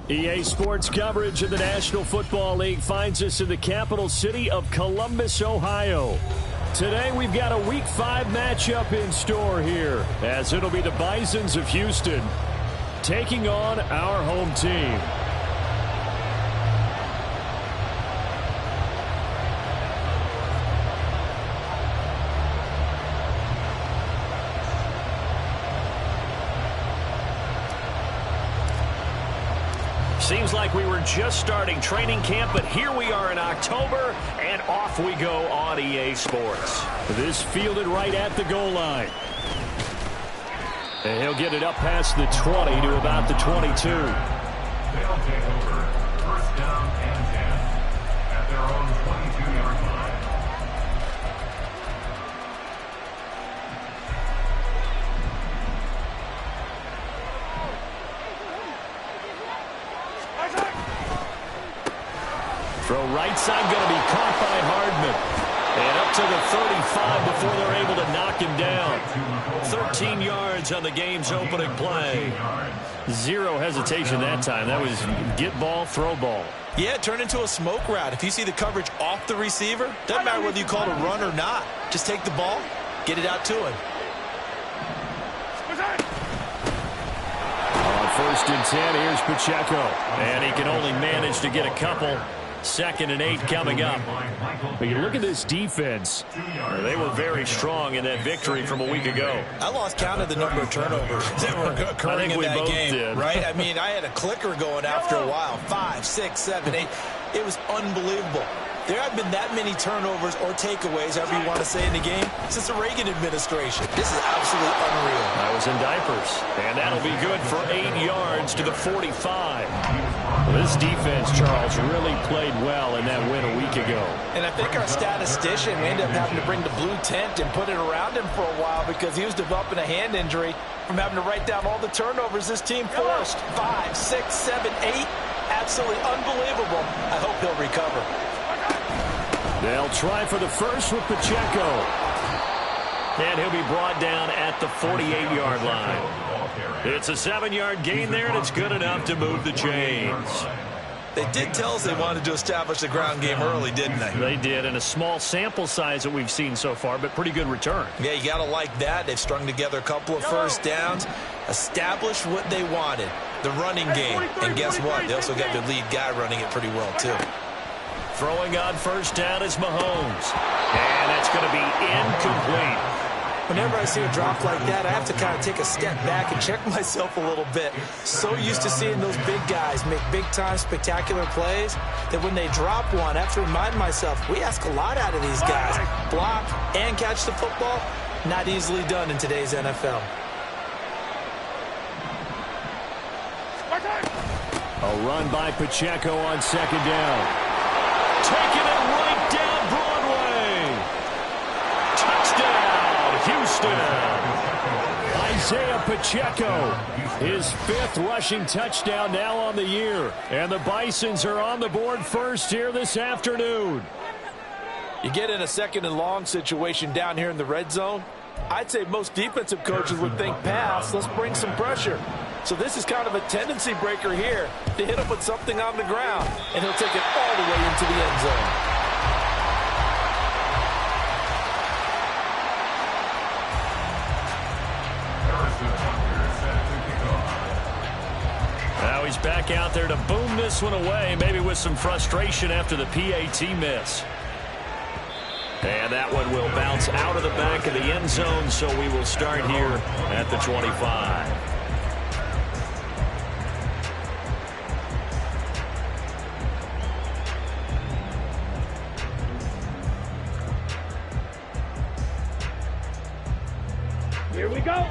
EA Sports coverage of the National Football League finds us in the capital city of Columbus, Ohio. Today we've got a Week 5 matchup in store here, as it'll be the Bisons of Houston taking on our home team. Seems like we were just starting training camp, but here we are in October, and off we go on EA Sports. This fielded right at the goal line. And he'll get it up past the 20 to about the 22. They'll take over first down and 10 at their own 22-yard line. Throw right side going to be caught by Hardman. And up to the 35 before they're able to knock him down. 13 yards on the game's opening play. Zero hesitation that time. That was get ball, throw ball. Yeah, turn into a smoke route. If you see the coverage off the receiver, doesn't matter whether you call it a run or not. Just take the ball, get it out to him. On first and 10, here's Pacheco. And he can only manage to get a couple. 2nd and 8 coming up. But you look at this defense. They were very strong in that victory from a week ago. I lost count of the number of turnovers that were occurring in that game. Did. Right? I mean, I had a clicker going after a while. 5, 6, 7, 8. It was unbelievable. There have been that many turnovers or takeaways, however you want to say, in the game since the Reagan administration. This is absolutely unreal. I was in diapers. And that'll be good for 8 yards to the 45. Well, this defense, Charles, really played well in that win a week ago. And I think our statistician, we ended up having to bring the blue tent and put it around him for a while because he was developing a hand injury from having to write down all the turnovers this team forced. 5, 6, 7, 8. Absolutely unbelievable. I hope he'll recover. They'll try for the first with Pacheco. And he'll be brought down at the 48-yard line. It's a 7-yard gain there, and it's good enough to move the chains. They did tell us they wanted to establish the ground game early, didn't they? They did, and a small sample size that we've seen so far, but pretty good return. Yeah, you got to like that. They've strung together a couple of first downs, established what they wanted, the running game. And guess what? They also got their lead guy running it pretty well, too. Throwing on first down is Mahomes. And it's going to be incomplete. Whenever I see a drop like that, I have to kind of take a step back and check myself a little bit. So used to seeing those big guys make big-time spectacular plays that when they drop one, I have to remind myself, we ask a lot out of these guys. Block and catch the football, not easily done in today's NFL. A run by Pacheco on second down. Taking it right down Broadway. Touchdown, Houston. Isaiah Pacheco, his 5th rushing touchdown now on the year. And the Bisons are on the board first here this afternoon. You get in a 2nd and long situation down here in the red zone. I'd say most defensive coaches would think pass. Let's bring some pressure. So this is kind of a tendency breaker here to hit him with something on the ground. And he'll take it all the way into the end zone. Now he's back out there to boom this one away, maybe with some frustration after the PAT miss. And that one will bounce out of the back of the end zone, so we will start here at the 25. Here we go.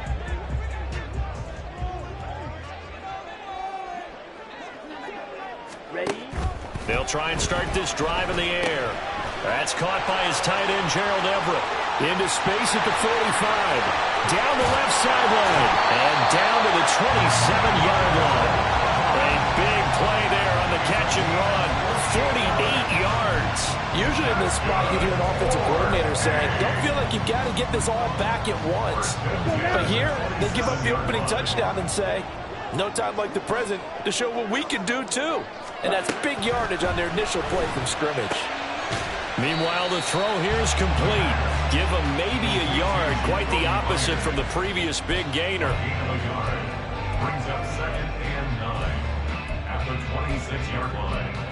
They'll try and start this drive in the air. That's caught by his tight end, Gerald Everett. Into space at the 45. Down the left sideline. And down to the 27-yard line. A big play there on the catch and run. 48 yards. Usually in this spot, you hear an offensive coordinator saying, don't feel like you've got to get this all back at once. But here, they give up the opening touchdown and say, no time like the present to show what we can do too. And that's big yardage on their initial play from scrimmage. Meanwhile, the throw here is complete. Give him maybe a yard. Quite the opposite from the previous big gainer. Brings up 2nd and 9 at the 26-yard line.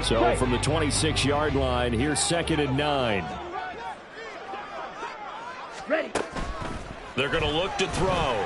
So from the 26-yard line, here's 2nd and 9. They're going to look to throw.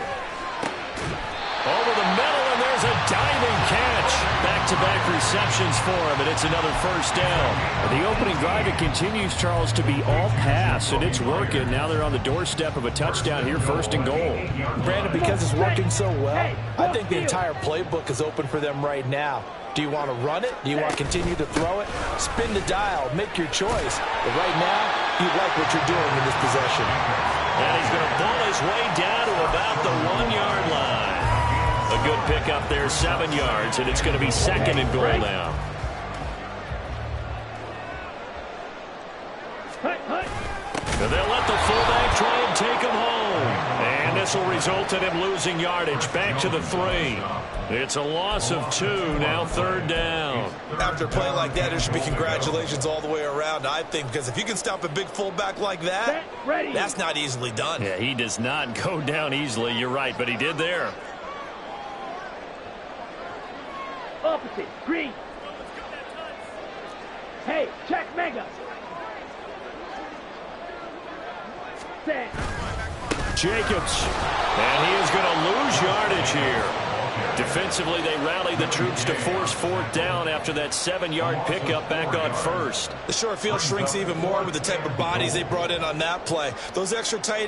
Over the middle, and there's a diving catch. Back-to-back receptions for him, and it's another first down. The opening drive, it continues, Charles, to be all pass, and it's working. Now they're on the doorstep of a touchdown here, 1st and goal. Brandon, because it's working so well, I think the entire playbook is open for them right now. Do you want to run it? Do you want to continue to throw it? Spin the dial. Make your choice. But right now, you like what you're doing in this possession. And he's going to pull his way down to about the 1-yard line. A good pickup there, 7 yards, and it's going to be 2nd and goal now. And they'll let the fullback try and take him home. And this will result in him losing yardage. Back to the 3. It's a loss of 2, now 3rd down. After a play like that, there should be congratulations all the way around, I think, because if you can stop a big fullback like that, that's not easily done. Yeah, he does not go down easily, you're right, but he did there. Opposite, green. Hey, check mega. Set. Jacobs. And he is going to lose yardage here. Defensively, they rally the troops to force 4th down after that 7-yard pickup back on 1st. The short field shrinks even more with the type of bodies they brought in on that play. Those extra tight